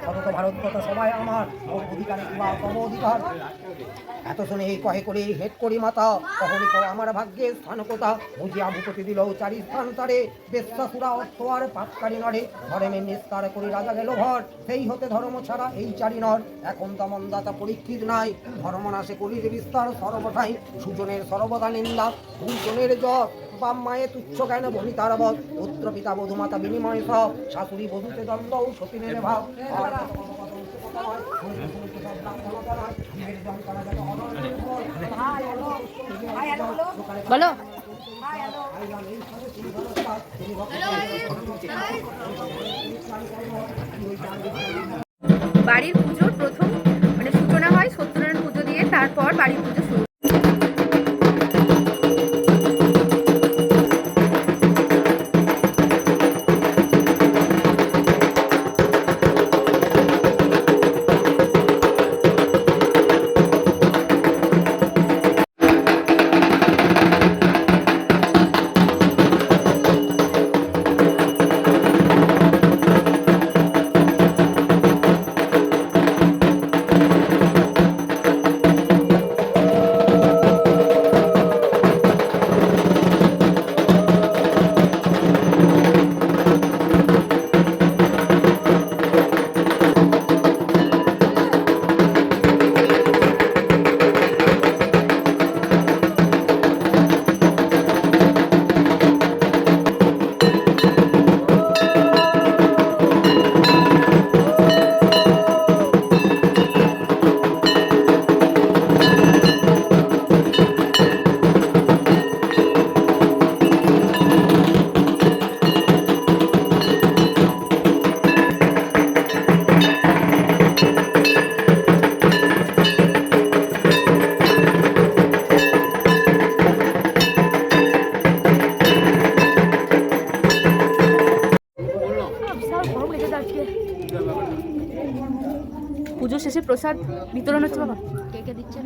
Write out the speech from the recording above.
অথচ ভারতবর্ষ সবাই আমার অধিকারে কিংবা কম অধিকার। এত শুনে এই কহে করি হেট করি মাতা, কখনই আমার ভাগ্যে স্থান কোথা। বুঝিয়া ভূপতি দিল চারি স্থান তারে, বেশ্যাসুরা অর্থ আর পাপকারী নরে। ধর্মের নিস্তার করি রাজা গেল ঘর, সেই হতে ধর্ম ছাড়া এই চারি নর। এখন তেমন দাতা পরীক্ষিত নাই, ধর্ম নাশে করির বিস্তার সর্বঠাই। সুজনের সর্বদা নিন্দা, ভূজনের যশ, বাম মায়ে তুচ্ছ জ্ঞান বনিতার বধ। পুত্র পিতা বধুমাতা বিনিময় সব, শাশুড়ি বধূতে দ্বন্দ্ব সতীনের ভাব। বলো। বাড়ির পুজোর প্রথম মানে সূচনা হয় সত্যনারায়ণ পুজো দিয়ে, তারপর বাড়ির পুজো শুরু। পুজো শেষে প্রসাদ বিতরণ হচ্ছে বাবা। কে কে দিচ্ছেন?